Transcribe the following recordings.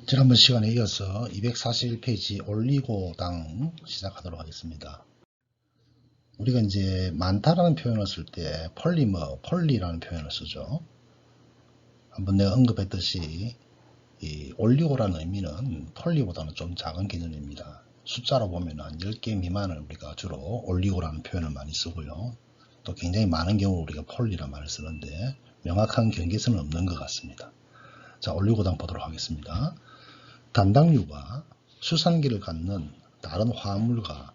지난번 시간에 이어서 241페이지 올리고당 시작하도록 하겠습니다. 우리가 이제 많다라는 표현을 쓸 때 폴리라는 표현을 쓰죠. 한번 내가 언급했듯이 이 올리고라는 의미는 폴리보다는 좀 작은 개념입니다. 숫자로 보면 한 10개 미만을 우리가 주로 올리고라는 표현을 많이 쓰고요. 또 굉장히 많은 경우 우리가 폴리라는 말을 쓰는데 명확한 경계선은 없는 것 같습니다. 자, 올리고당 보도록 하겠습니다. 단당류가 수산기를 갖는 다른 화합물과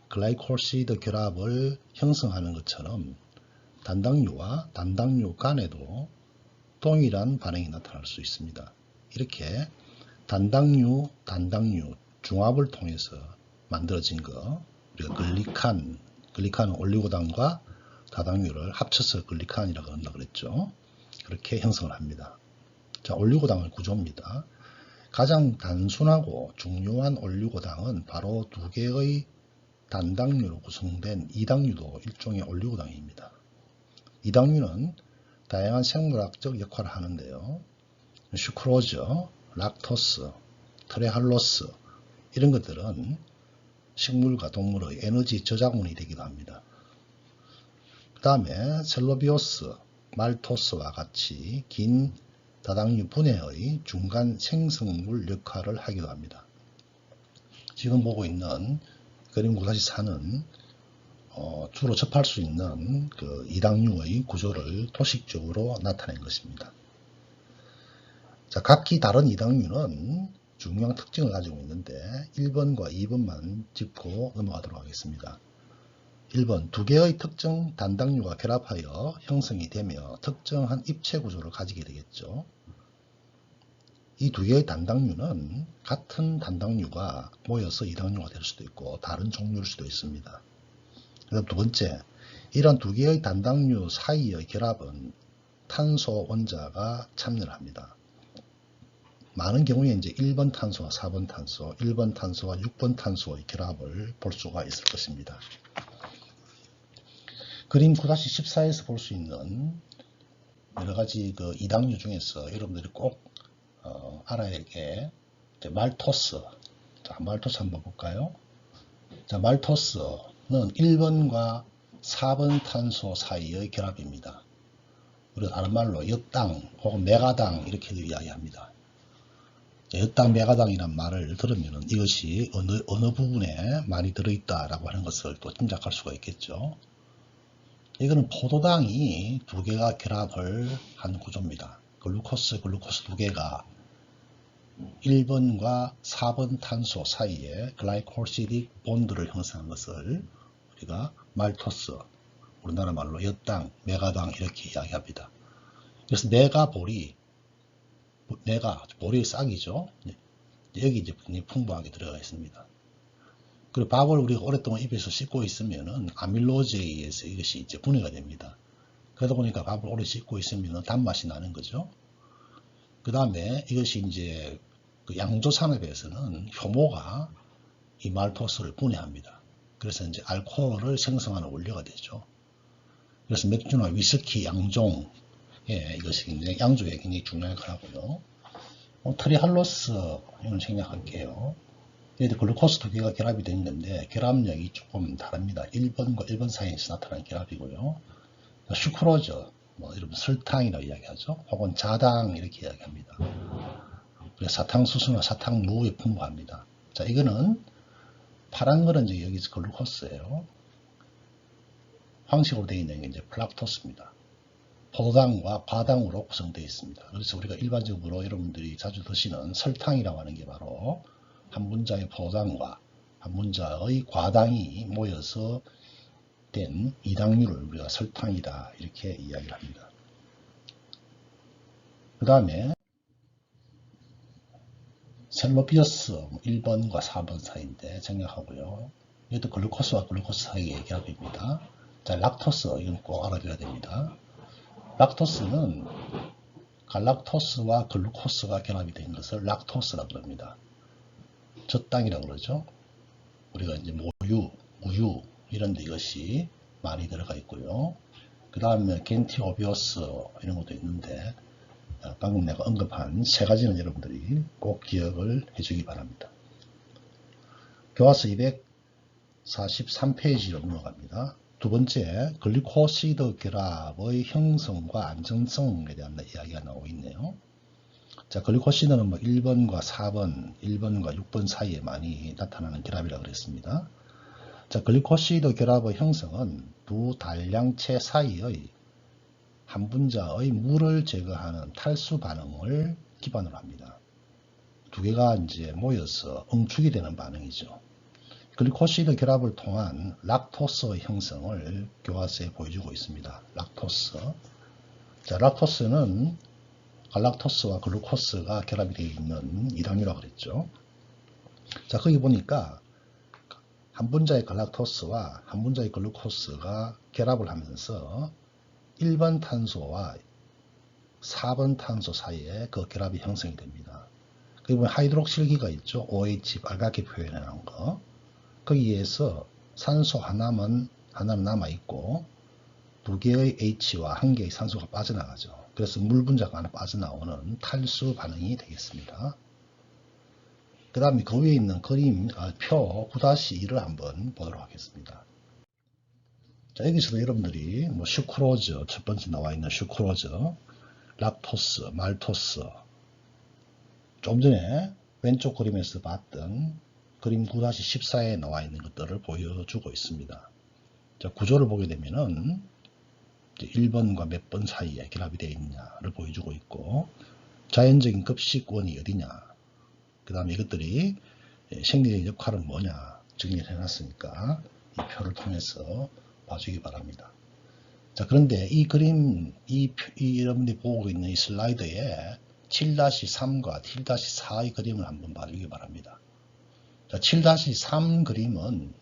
글라이콜시드 결합을 형성하는 것처럼 단당류와 단당류 간에도 동일한 반응이 나타날 수 있습니다. 이렇게 단당류 중합을 통해서 만들어진 거, 우리가 글리칸은 올리고당과 다당류를 합쳐서 글리칸이라고 한다고 그랬죠. 그렇게 형성을 합니다. 자, 올리고당의 구조입니다. 가장 단순하고 중요한 올리고당은 바로 두 개의 단당류로 구성된 이당류도 일종의 올리고당입니다. 이당류는 다양한 생물학적 역할을 하는데요. 슈크로즈, 락토스, 트레할로스 이런 것들은 식물과 동물의 에너지 저작물이 되기도 합니다. 그 다음에 셀로비오스, 말토스와 같이 긴 다당류 분해의 중간 생성물 역할을 하기도 합니다. 지금 보고 있는 그림 9-4는 주로 접할 수 있는 그 이당류의 구조를 도식적으로 나타낸 것입니다. 자, 각기 다른 이당류는 중요한 특징을 가지고 있는데 1번과 2번만 짚고 넘어가도록 하겠습니다. 1번, 두 개의 특정 단당류가 결합하여 형성이 되며 특정한 입체 구조를 가지게 되겠죠. 이 두 개의 단당류는 같은 단당류가 모여서 이당류가 될 수도 있고 다른 종류일 수도 있습니다. 그다음 두 번째, 이런 두 개의 단당류 사이의 결합은 탄소 원자가 참여를 합니다. 많은 경우에 이제 1번 탄소와 4번 탄소, 1번 탄소와 6번 탄소의 결합을 볼 수가 있을 것입니다. 그림 9-14에서 볼 수 있는 여러가지 그 이당류 중에서 여러분들이 꼭 알아야 할 게 말토스. 자, 말토스 한번 볼까요? 자, 말토스는 1번과 4번 탄소 사이의 결합입니다. 우리가 다른 말로 엿당 혹은 메가당 이렇게도 이야기합니다. 엿당 메가당이라는 말을 들으면 이것이 어느 부분에 많이 들어있다라고 하는 것을 또 짐작할 수가 있겠죠. 이거는 포도당이 두 개가 결합을 한 구조입니다. 글루코스 두 개가 1번과 4번 탄소 사이에 글라이콜시딕 본드를 형성한 것을 우리가 말토스, 우리나라 말로 엿당, 메가당 이렇게 이야기합니다. 그래서 메가볼이 볼의 싹이죠. 여기 이제 풍부하게 들어가 있습니다. 그리고 밥을 우리가 오랫동안 입에서 씹고 있으면은 아밀로즈에 의해서 이것이 이제 분해가 됩니다. 그러다 보니까 밥을 오래 씹고 있으면 단맛이 나는 거죠. 그 다음에 이것이 이제 그 양조 산업에서는 효모가 이 말토스를 분해합니다. 그래서 이제 알코올을 생성하는 원료가 되죠. 그래서 맥주나 위스키, 양종, 이것이 굉장히 양조에 굉장히 중요한 걸 하고요. 트리할로스 이건 생략할게요. 얘도 글루코스 두 개가 결합이 된 건데 결합력이 조금 다릅니다. 1번과 1번 사이에서 나타나는 결합이고요. 슈크로즈, 여러분 설탕이라고 이야기하죠. 혹은 자당 이렇게 이야기합니다. 그래서 사탕수수나 사탕무에 풍부합니다. 자, 이거는 파란 거는 이제 여기서 글루코스예요. 황색으로 되어 있는 게 이제 플락토스입니다. 포도당과 과당으로 구성되어 있습니다. 그래서 우리가 일반적으로 여러분들이 자주 드시는 설탕이라고 하는 게 바로 한 문자의 포도당과 한 문자의 과당이 모여서 된 이당류를 우리가 설탕이다 이렇게 이야기를 합니다. 그 다음에 셀로비어스 1번과 4번 사이인데 생략하고요. 이것도 글루코스와 글루코스 사이의 결합입니다. 자, 락토스 이건 꼭 알아둬야 됩니다. 락토스는 갈락토스와 글루코스가 결합이 된 것을 락토스라고 합니다. 젖당이라고 그러죠. 우리가 이제 모유, 우유 이런 데 이것이 많이 들어가 있고요. 그 다음에 겐티오비오스 이런 것도 있는데 방금 내가 언급한 세 가지는 여러분들이 사실 꼭 기억을 해주기 바랍니다. 교과서 243페이지로 넘어갑니다. 두 번째, 글리코시드 결합의 형성과 안정성에 대한 이야기가 나오고 있네요. 자, 글리코시드는 뭐 1번과 4번, 1번과 6번 사이에 많이 나타나는 결합이라고 그랬습니다. 자, 글리코시드 결합의 형성은 두 단량체 사이의 한 분자의 물을 제거하는 탈수 반응을 기반으로 합니다. 두 개가 이제 모여서 응축이 되는 반응이죠. 글리코시드 결합을 통한 락토스의 형성을 교과서에 보여주고 있습니다. 락토스. 자, 락토스는 갈락토스와 글루코스가 결합이 되어 있는 이당류라고 그랬죠. 자, 거기 보니까 한 분자의 갈락토스와 한 분자의 글루코스가 결합을 하면서 1번 탄소와 4번 탄소 사이에 그 결합이 형성이 됩니다. 거기 보면 하이드록실기가 있죠. OH 빨갛게 표현해놓은 거. 거기에서 산소 하나는 남아있고 두 개의 H와 한 개의 산소가 빠져나가죠. 그래서 물 분자가 하나 빠져나오는 탈수 반응이 되겠습니다. 그 다음에 그 위에 있는 그림, 표 9-2를 한번 보도록 하겠습니다. 자, 여기서도 여러분들이 뭐 슈크로즈, 첫 번째 나와 있는 슈크로즈, 락토스, 말토스, 좀 전에 왼쪽 그림에서 봤던 그림 9-14에 나와 있는 것들을 보여주고 있습니다. 자, 구조를 보게 되면은 1번과 몇 번 사이에 결합이 되어 있느냐를 보여주고 있고, 자연적인 급식원이 어디냐, 그 다음에 이것들이 생리의 역할은 뭐냐 정리를 해놨으니까 이 표를 통해서 봐주기 바랍니다. 자, 그런데 이 그림, 여러분들이 보고 있는 이 슬라이드에 7-3과 7-4의 그림을 한번 봐주기 바랍니다. 자, 7-3 그림은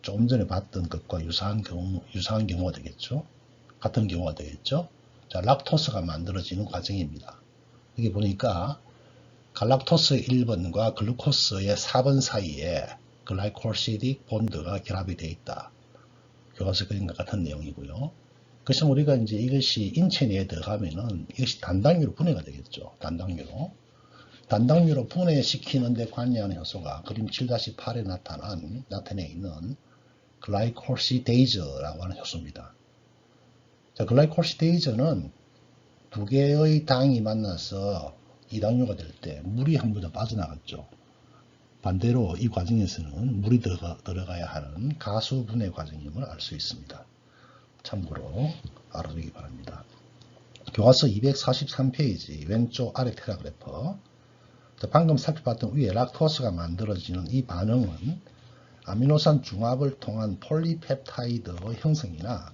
조금 전에 봤던 것과 유사한 경우가 되겠죠. 같은 경우가 되겠죠. 자, 락토스가 만들어지는 과정입니다. 여기 보니까 갈락토스 1번과 글루코스의 4번 사이에 글라이콜시딕 본드가 결합이 되어 있다. 교과서 그림과 같은 내용이고요. 그래서 우리가 이제 이것이 인체 내에 들어가면은 이것이 단당류로 분해가 되겠죠. 단당류로 분해시키는 데 관여하는 효소가 그림 7-8에 나타내 있는 글라이콜시데이즈라고 하는 효소입니다. 자, 글라이콜시데이즈는 두 개의 당이 만나서 이당류가 될 때 물이 한 번 더 빠져나갔죠. 반대로 이 과정에서는 물이 들어가야 하는 가수 분해 과정임을 알 수 있습니다. 참고로 알아두기 바랍니다. 교과서 243페이지 왼쪽 아래 패러그래프. 방금 살펴봤던 위에 락토스가 만들어지는 이 반응은 아미노산 중합을 통한 폴리펩타이드의 형성이나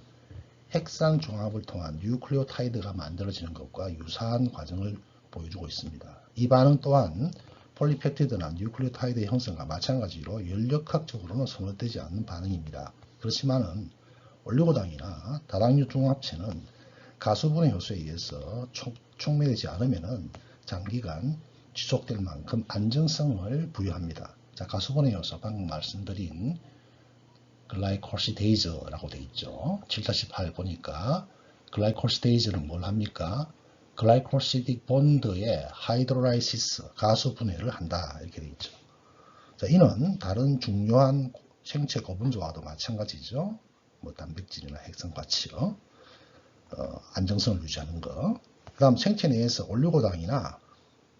핵산 중합을 통한 뉴클레오타이드가 만들어지는 것과 유사한 과정을 보여주고 있습니다. 이 반응 또한 폴리펩티드나 뉴클레오타이드의 형성과 마찬가지로 연력학적으로는 선호되지 않는 반응입니다. 그렇지만은 올리고당이나 다당류 중합체는 가수분해 효소에 의해서 촉매되지 않으면 장기간 지속될 만큼 안정성을 부여합니다. 자, 가수분해 효소 방금 말씀드린 글라이콜시데이즈라고 되어 있죠. 7-8 보니까 글라이콜시데이즈는 뭘 합니까? 글라이콜시딕 본드의 하이드로라이시스 가수 분해를 한다 이렇게 되어 있죠. 자, 이는 다른 중요한 생체 고분자와도 마찬가지죠. 뭐 단백질이나 핵성같이요. 안정성을 유지하는 거. 그 다음 생체 내에서 올리고당이나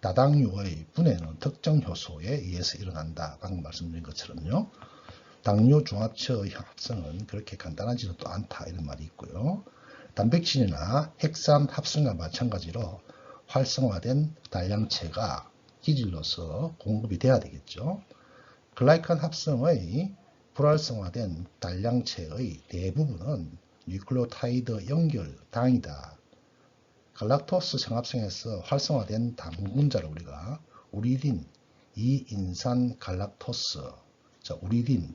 다당류의 분해는 특정 효소에 의해서 일어난다. 방금 말씀드린 것처럼요. 당류 중합체의 합성은 그렇게 간단하지는 또 않다 이런 말이 있고요. 단백질이나 핵산 합성과 마찬가지로 활성화된 단량체가 기질로서 공급이 돼야 되겠죠. 글라이칸 합성의 불활성화된 단량체의 대부분은 뉴클레오타이드 연결 당이다. 갈락토스 성합성에서 활성화된 당분자를 우리가 우리딘 2인산 갈락토스, 자, 우리딘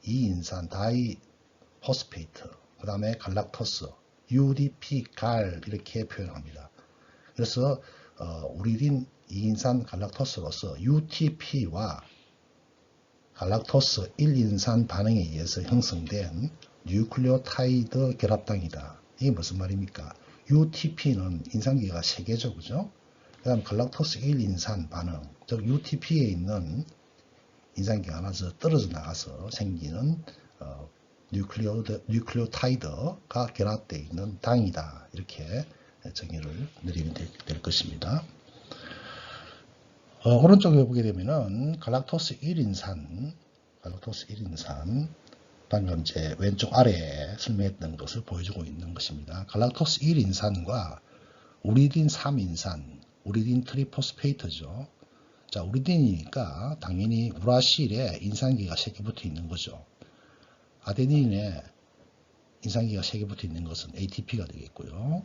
2인산 다이호스페이트, 그 다음에 갈락토스, UDP 갈 이렇게 표현합니다. 그래서 우리딘 2인산 갈락토스로서 UTP와 갈락토스 1인산 반응에 의해서 형성된 뉴클레오타이드 결합당이다. 이게 무슨 말입니까? UTP는 인산기가 3개죠. 그죠? 그 다음 갈락토스 1인산 반응, 즉 UTP에 있는 인산기가 하나 떨어져 나가서 생기는 뉴클리오타이드가 결합되어 있는 당이다. 이렇게 정의를 내리면 될 것입니다. 오른쪽에 보게 되면은 갈락토스 1인산 방금 제 왼쪽 아래에 설명했던 것을 보여주고 있는 것입니다. 갈락토스 1인산과 우리딘 3인산, 우리딘 트리포스페이트죠. 자, 우리딘이니까 당연히 우라실에 인산기가 3개 붙어 있는 거죠. 아데닌에 인산기가 3개 붙어 있는 것은 ATP가 되겠고요.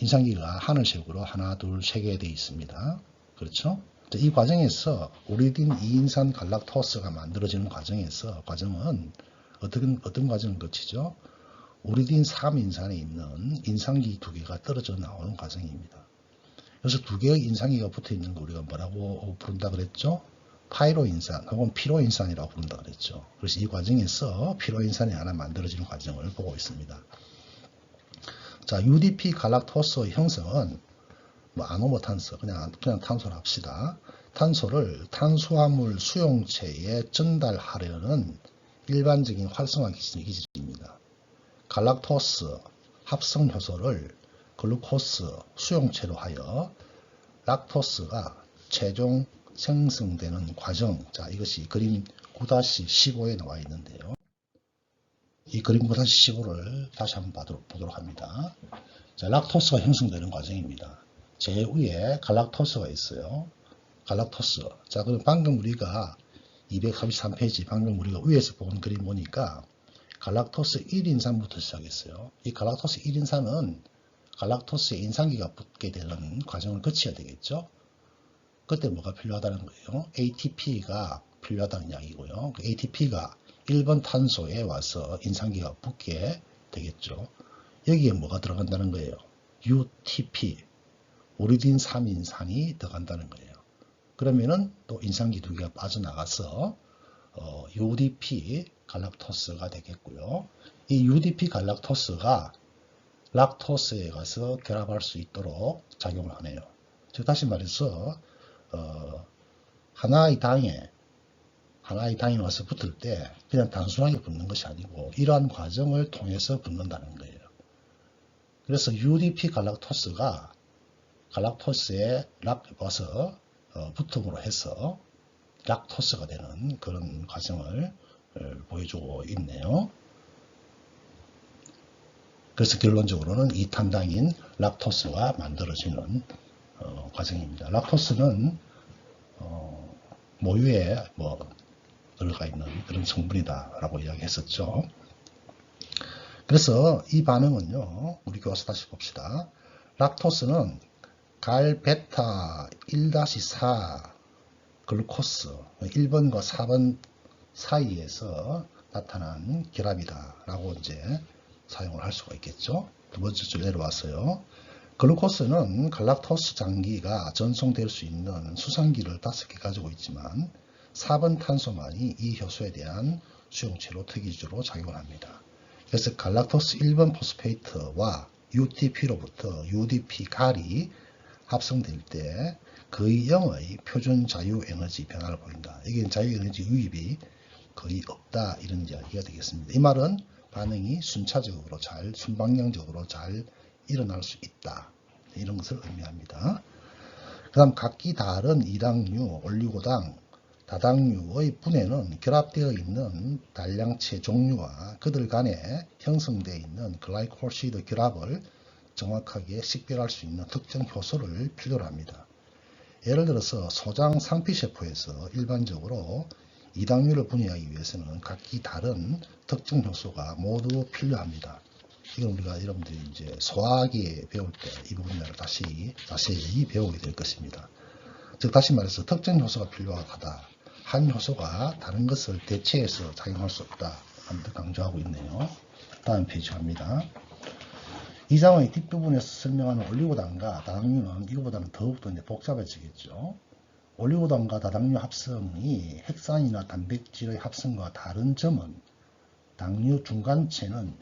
인산기가 하늘색으로 하나, 둘, 3개 되어 있습니다. 그렇죠? 이 과정에서 우리딘 2인산 갈락토스가 만들어지는 과정은 어떤 과정을 거치죠? 우리딘 3인산에 있는 인산기 2개가 떨어져 나오는 과정입니다. 그래서 2개의 인산기가 붙어 있는 거 우리가 뭐라고 부른다 그랬죠? 파이로인산 혹은 피로인산이라고 부른다 그랬죠. 그래서 이 과정에서 피로인산이 하나 만들어지는 과정을 보고 있습니다. 자, UDP 갈락토스의 형성은 아노모탄소, 그냥 탄소를 합시다. 탄소를 탄수화물 수용체에 전달하려는 일반적인 활성화 기질입니다. 갈락토스 합성 효소를 글루코스 수용체로 하여 락토스가 최종 생성되는 과정. 자, 이것이 그림 9-15에 나와 있는데요. 이 그림 9-15를 다시 한번 보도록 합니다. 자, 락토스가 형성되는 과정입니다. 제일 위에 갈락토스가 있어요. 갈락토스. 자, 그럼 방금 우리가 233페이지 방금 우리가 위에서 본 그림 보니까 갈락토스 1인산부터 시작했어요. 이 갈락토스 1인산은 갈락토스에 인산기가 붙게 되는 과정을 거쳐야 되겠죠. 그때 뭐가 필요하다는 거예요? ATP가 필요하다는 이야기고요. ATP가 1번 탄소에 와서 인산기가 붙게 되겠죠. 여기에 뭐가 들어간다는 거예요? UTP, 우리딘 3인산이 들어간다는 거예요. 그러면은 또 인산기 2개가 빠져나가서 UDP 갈락토스가 되겠고요. 이 UDP 갈락토스가 락토스에 가서 결합할 수 있도록 작용을 하네요. 즉 다시 말해서 하나의 당에 와서 붙을 때 그냥 단순하게 붙는 것이 아니고 이러한 과정을 통해서 붙는다는 거예요. 그래서 UDP 갈락토스가 갈락토스에 와서 붙음으로 해서 락토스가 되는 그런 과정을 보여주고 있네요. 그래서 결론적으로는 2탄당인 락토스가 만들어지는 과정입니다. 락토스는 모유에 들어가 있는 그런 성분이다라고 이야기했었죠. 그래서 이 반응은요, 우리 교과서 다시 봅시다. 락토스는 갈 베타 1-4 글루코스 1번과 4번 사이에서 나타난 결합이다라고 이제 사용을 할 수가 있겠죠. 두 번째 줄 내려왔어요. 글루코스는 갈락토스 장기가 전송될 수 있는 수상기를 5개 가지고 있지만 4번 탄소만이 이 효소에 대한 수용체로 특이주로 작용을 합니다. 그래서 갈락토스 1번 포스페이트와 UTP로부터 UDP 갈이 합성될 때 거의 0의 표준 자유에너지 변화를 보인다. 이게 자유에너지 유입이 거의 없다 이런 이야기가 되겠습니다. 이 말은 반응이 순방향적으로 잘 일어날 수 있다. 이런 것을 의미합니다. 그 다음 각기 다른 이당류, 올리고당, 다당류의 분해는 결합되어 있는 단량체 종류와 그들 간에 형성되어 있는 글라이콜시드 결합을 정확하게 식별할 수 있는 특정 효소를 필요로 합니다. 예를 들어서 소장 상피세포에서 일반적으로 이당류를 분해하기 위해서는 각기 다른 특정 효소가 모두 필요합니다. 이건 우리가 여러분들이 이제 소화기에 배울 때 이 부분을 다시 자세히 배우게 될 것입니다. 즉 다시 말해서 특정 효소가 필요하다. 한 효소가 다른 것을 대체해서 작용할 수 없다. 한번 강조하고 있네요. 다음 페이지 갑니다. 이 장의 뒷부분에서 설명하는 올리고당과 다당류는 이거보다는 더욱더 복잡해지겠죠. 올리고당과 다당류 합성이 핵산이나 단백질의 합성과 다른 점은 당류 중간체는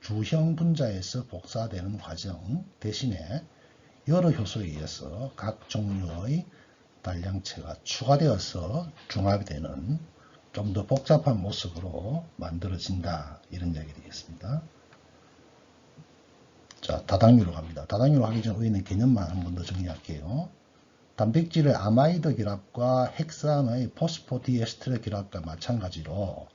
주형 분자에서 복사되는 과정 대신에 여러 효소에 의해서 각 종류의 단량체가 추가되어서 중합이 되는 좀 더 복잡한 모습으로 만들어진다. 이런 이야기 되겠습니다. 자, 다당류로 갑니다. 다당류로 하기 전 우리는 개념만 한 번 더 정리할게요. 단백질의 아마이드 결합과 헥산의 포스포디에스테르 결합과 마찬가지로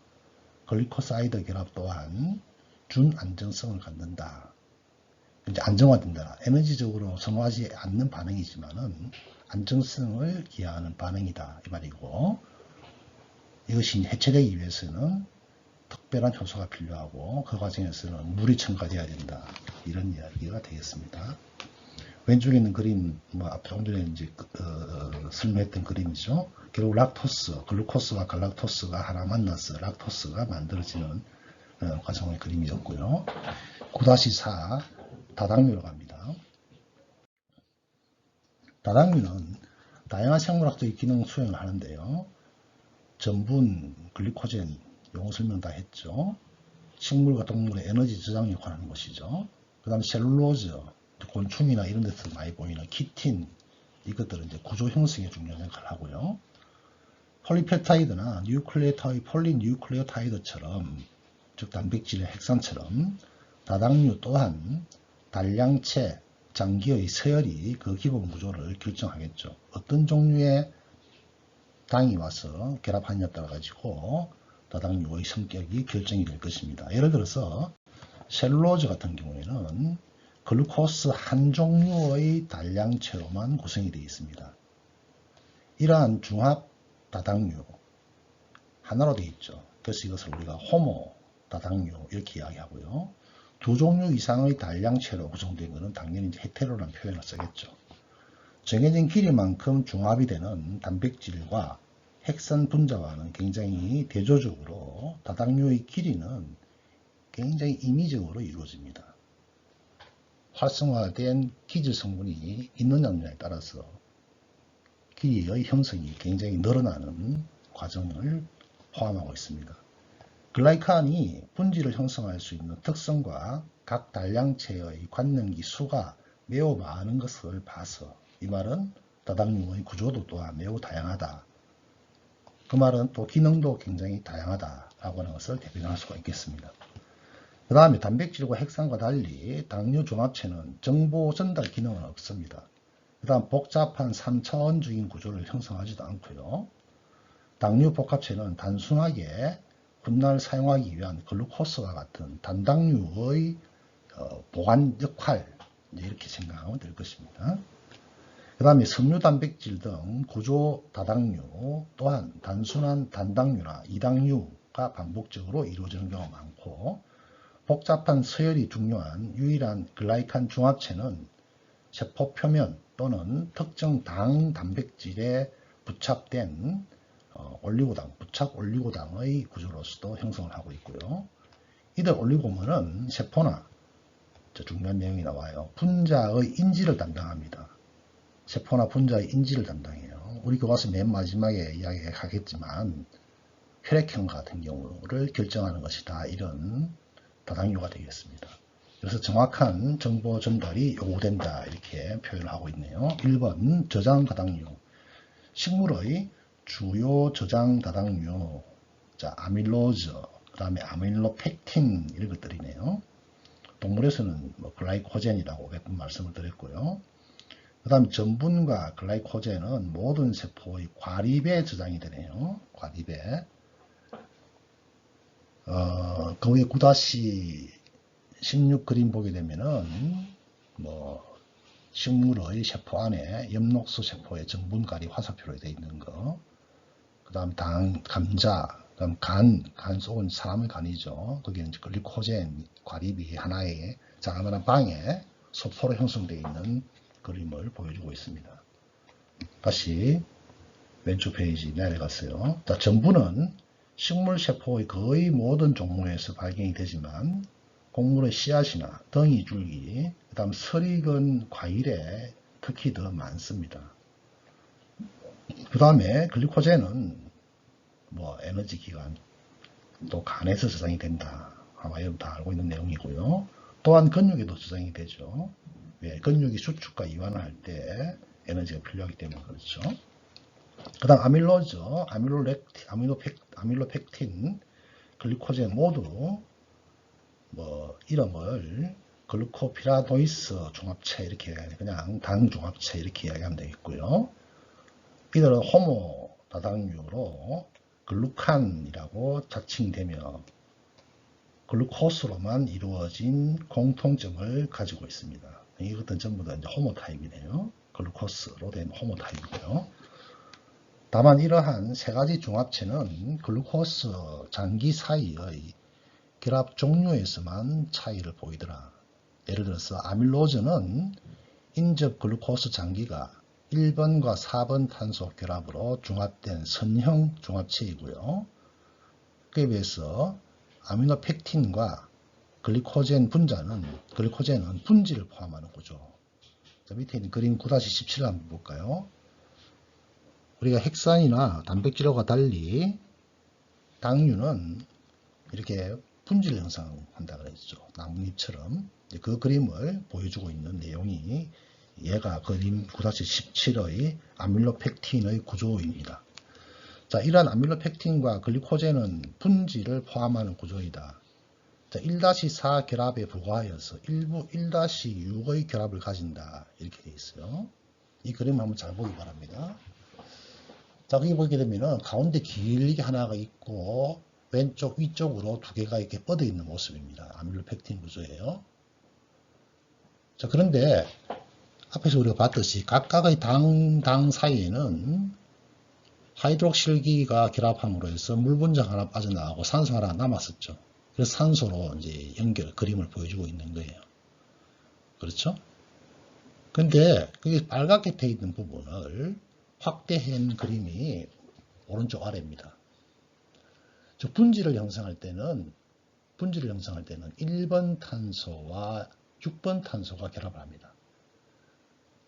글리코사이드 결합 또한 준안정성을 갖는다. 이제 안정화된다. 에너지적으로 선호하지 않는 반응이지만은 안정성을 기하는 반응이다. 이 말이고, 이것이 해체되기 위해서는 특별한 효소가 필요하고 그 과정에서는 물이 첨가되어야 된다. 이런 이야기가 되겠습니다. 왼쪽에 있는 그림, 조금 전에 이제 설명했던 그림이죠. 결국 락토스, 글루코스와 갈락토스가 하나 만나서 락토스가 만들어지는 과정의 그림이었고요. 9-4 다당류로 갑니다. 다당류는 다양한 생물학적 기능 수행을 하는데요. 전분, 글리코젠, 용어 설명 다 했죠. 식물과 동물의 에너지 저장 역할을 하는 것이죠. 그 다음에 셀룰로즈, 곤충이나 이런 데서 많이 보이는 키틴, 이것들은 이제 구조 형성에 중요한 역할을 하고요. 폴리페타이드나 폴리뉴클레오타이드처럼, 즉 단백질의 핵산처럼 다당류 또한 단량체, 장기의 서열이 그 기본 구조를 결정하겠죠. 어떤 종류의 당이 와서 결합하느냐에 따라 가지고 다당류의 성격이 결정이 될 것입니다. 예를 들어서 셀룰로즈 같은 경우에는 글루코스 한 종류의 단량체로만 구성이 되어 있습니다. 이러한 중합 다당류 하나로 되어 있죠. 그래서 이것을 우리가 호모 다당류 이렇게 이야기하고요. 두 종류 이상의 단량체로 구성된 것은 당연히 헤테로라는 표현을 쓰겠죠. 정해진 길이만큼 중합이 되는 단백질과 핵산 분자와는 굉장히 대조적으로 다당류의 길이는 굉장히 임의적으로 이루어집니다. 활성화된 기질 성분이 있느냐 없느냐에 따라서 길이의 형성이 굉장히 늘어나는 과정을 포함하고 있습니다. 글라이칸이 분지를 형성할 수 있는 특성과 각 단량체의 관능기 수가 매우 많은 것을 봐서 이 말은 다당류의 구조도 또한 매우 다양하다. 그 말은 또 기능도 굉장히 다양하다라고 하는 것을 대변할 수가 있겠습니다. 그 다음에 단백질과 핵산과 달리 당류 종합체는 정보 전달 기능은 없습니다. 그 다음 복잡한 3차원적인 구조를 형성하지도 않고요. 당류 복합체는 단순하게 훗날 사용하기 위한 글루코스와 같은 단당류의 보관 역할, 이렇게 생각하면 될 것입니다. 그 다음에 섬유 단백질 등 구조 다당류 또한 단순한 단당류나 이당류가 반복적으로 이루어지는 경우가 많고, 복잡한 서열이 중요한 유일한 글라이칸 중합체는 세포 표면 또는 특정 당 단백질에 부착된 부착 올리고당의 구조로서도 형성을 하고 있고요. 이들 올리고몬은 세포나 중요한 내용이 나와요. 분자의 인지를 담당합니다. 세포나 분자의 인지를 담당해요. 우리 교과서 맨 마지막에 이야기하겠지만 혈액형 같은 경우를 결정하는 것이다. 이런 다당류가 되겠습니다. 그래서 정확한 정보 전달이 요구된다. 이렇게 표현을 하고 있네요. 1번 저장 다당류. 식물의 주요 저장 다당류. 자, 아밀로즈, 그 다음에 아밀로펙틴 이런 것들이네요. 동물에서는 글라이코젠이라고 몇 번 말씀을 드렸고요. 그 다음 전분과 글라이코젠은 모든 세포의 과립에 저장이 되네요. 과립에. 그 위에 9-16 그림 보게 되면은 식물의 세포 안에 엽록소 세포의 전분 과립 화살표로 되어 있는 거. 그 다음 감자, 그 다음 간 속은 사람의 간이죠. 거기는 글리코젠 과립이 하나의 자그마한 방에 소포로 형성되어 있는 그림을 보여주고 있습니다. 다시 왼쪽 페이지 내려갔어요. 자, 전분은 식물 세포의 거의 모든 종류에서 발견이 되지만 곡물의 씨앗이나 덩이 줄기, 그 다음 설익은 과일에 특히 더 많습니다. 그 다음에 글리코젠은 에너지 기관, 또 간에서 저장이 된다. 아마 여러분 다 알고 있는 내용이고요. 또한 근육에도 저장이 되죠. 왜? 근육이 수축과 이완을 할 때 에너지가 필요하기 때문에 그렇죠. 그 다음 아밀로즈, 아밀로펙틴, 글리코젠 모두 뭐 이름을 글루코피라노이스 종합체 이렇게 그냥 당 종합체 이렇게 이야기하면 되겠고요. 이들은 호모 다당류로 글루칸이라고 자칭되며 글루코스로만 이루어진 공통점을 가지고 있습니다. 이것들은 전부 다 이제 호모 타입이네요. 글루코스로 된 호모 타입이고요. 다만 이러한 세 가지 종합체는 글루코스 장기 사이의 결합 종류에서만 차이를 보이더라. 예를 들어서 아밀로즈는 인접 글루코스 장기가 1번과 4번 탄소 결합으로 중합된 선형 종합체이고요. 그에 비해서 아미노펙틴과 글리코젠은 분지를 포함하는 구조. 자, 밑에 있는 그림 9-17 한번 볼까요? 우리가 핵산이나 단백질과 달리 당류는 이렇게 분지를 형성한다 그랬죠. 나뭇잎처럼. 그 그림을 보여주고 있는 내용이 얘가 그림 9-17의 아밀로펙틴의 구조입니다. 자, 이러한 아밀로펙틴과 글리코젠은 분지를 포함하는 구조이다. 자, 1-4 결합에 불과하여서 일부 1-6의 결합을 가진다. 이렇게 되어 있어요. 이 그림 한번 잘 보기 바랍니다. 자, 여기 보게 되면은 가운데 길게 하나가 있고 왼쪽 위쪽으로 두 개가 이렇게 뻗어 있는 모습입니다. 아밀로펙틴 구조예요. 자, 그런데 앞에서 우리가 봤듯이 각각의 당 사이에는 하이드록실기가 결합함으로 해서 물 분자 하나 빠져나가고 산소 하나 남았었죠. 그래서 산소로 이제 그림을 보여주고 있는 거예요. 그렇죠? 근데 그게 빨갛게 되어 있는 부분을 확대한 그림이 오른쪽 아래입니다. 즉 분지를 형성할 때는 1번 탄소와 6번 탄소가 결합을 합니다.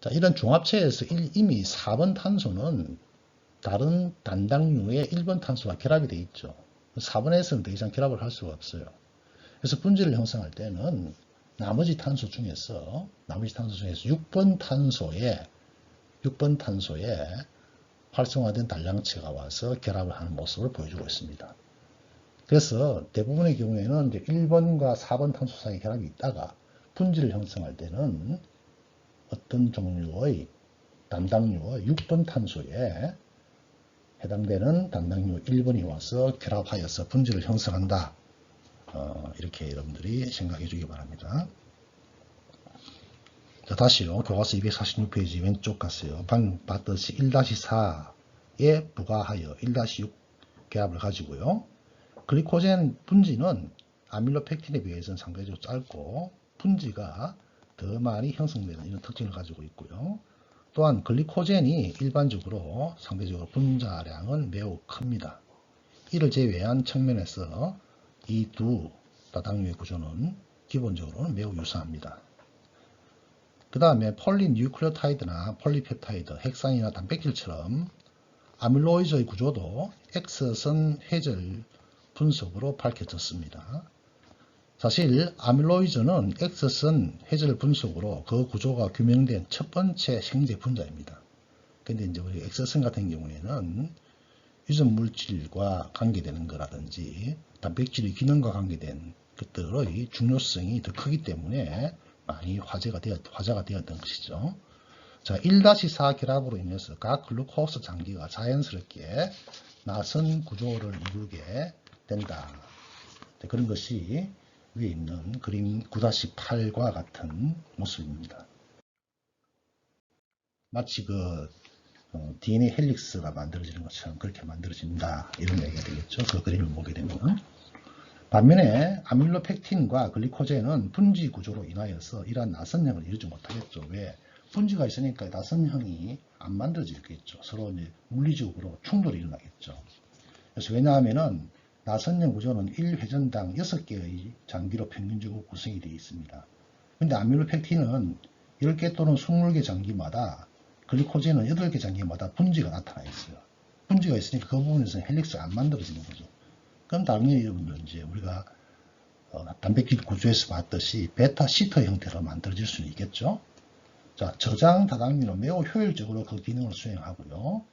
자, 이런 종합체에서 이미 4번 탄소는 다른 단당류의 1번 탄소와 결합이 되어 있죠. 4번에서는 더 이상 결합을 할 수가 없어요. 그래서 분지를 형성할 때는 나머지 탄소 중에서 6번 탄소에 활성화된 단량체가 와서 결합을 하는 모습을 보여주고 있습니다. 그래서 대부분의 경우에는 이제 1번과 4번 탄소 사이 결합이 있다가 분지를 형성할 때는 어떤 종류의 단당류의 6번 탄소에 해당되는 단당류 1번이 와서 결합하여서 분지를 형성한다. 이렇게 여러분들이 생각해 주기 바랍니다. 자, 다시요. 교과서 246페이지 왼쪽 갔어요. 방금 봤듯이 1-4에 부과하여 1-6 결합을 가지고요. 글리코젠 분지는 아밀로펙틴에 비해서는 상대적으로 짧고 분지가 더 많이 형성되는 이런 특징을 가지고 있고요. 또한 글리코젠이 일반적으로 상대적으로 분자량은 매우 큽니다. 이를 제외한 측면에서 이 두 다당류의 구조는 기본적으로는 매우 유사합니다. 그 다음에 폴리뉴클레오타이드나 폴리펩타이드, 핵산이나 단백질처럼 아밀로이즈의 구조도 X선 해절 분석으로 밝혀졌습니다. 사실 아밀로이즈는 X선 해절 분석으로 그 구조가 규명된 첫 번째 생제 분자입니다. 근데 이제 우리 X선 같은 경우에는 유전 물질과 관계되는 거라든지 단백질의 기능과 관계된 것들의 중요성이 더 크기 때문에 많이 화제가 되었던 것이죠. 자, 1-4 결합으로 인해서 각 글루코스 장기가 자연스럽게 나선 구조를 이루게 된다. 그런 것이 위에 있는 그림 9-8과 같은 모습입니다. 마치 DNA 헬릭스가 만들어지는 것처럼 그렇게 만들어진다. 이런 얘기가 되겠죠. 그 그림을 보게 되면. 반면에 아밀로펙틴과 글리코젠은 분지 구조로 인하여서 이러한 나선형을 이루지 못하겠죠. 왜? 분지가 있으니까 나선형이 안 만들어지겠죠. 서로 이제 물리적으로 충돌이 일어나겠죠. 그래서 왜냐하면은 나선형 구조는 1회전당 6개의 장기로 평균적으로 구성이 되어 있습니다. 근데 아밀로펙틴은 10개 또는 20개 장기마다 글리코젠은 8개 장기마다 분지가 나타나 있어요. 분지가 있으니까 그 부분에서 헬릭스가 안 만들어지는 거죠. 그럼 당연히 여러분들 이제 우리가 단백질 구조에서 봤듯이 베타 시터 형태로 만들어질 수는 있겠죠. 자, 저장 다당류는 매우 효율적으로 그 기능을 수행하고요.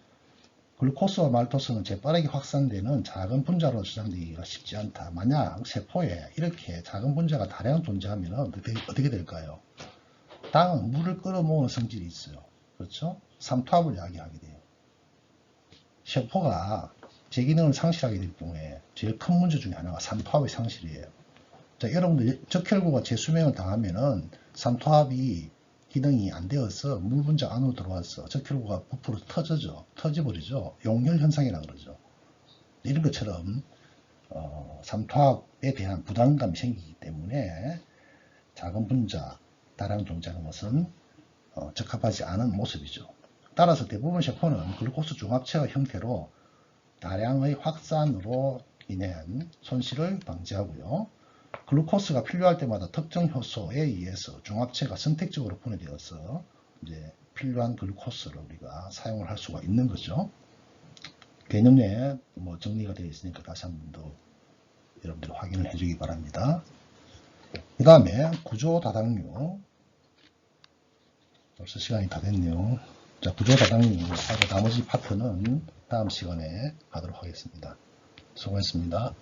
글루코스와 말토스는 재빠르게 확산되는 작은 분자로 저장되기가 쉽지 않다. 만약 세포에 이렇게 작은 분자가 다량 존재하면 어떻게 될까요? 당은 물을 끌어모으는 성질이 있어요. 그렇죠? 삼투압을 이야기하게 돼요. 세포가 제 기능을 상실하게 될 경우에 제일 큰 문제 중에 하나가 삼투압의 상실이에요. 자, 여러분들 적혈구가 재수명을 당하면은 삼투압이 기능이 안 되어서 물 분자 안으로 들어와서 적혈구가 부풀어 터져버리죠. 용혈 현상이라고 그러죠. 이런 것처럼 삼투압에 대한 부담감이 생기기 때문에 작은 분자 다량 존재하는 것은 적합하지 않은 모습이죠. 따라서 대부분 세포는 글루코스 중합체의 형태로 다량의 확산으로 인한 손실을 방지하고요. 글루코스가 필요할 때마다 특정 효소에 의해서 중합체가 선택적으로 분해되어서 이제 필요한 글루코스를 우리가 사용을 할 수가 있는 거죠. 개념에 뭐 정리가 되어 있으니까 다시 한 번 더 여러분들이 확인을 해주기 바랍니다. 그 다음에 구조 다당류. 벌써 시간이 다 됐네요. 자, 구조 다당류 하고 나머지 파트는 다음 시간에 하도록 하겠습니다. 수고했습니다.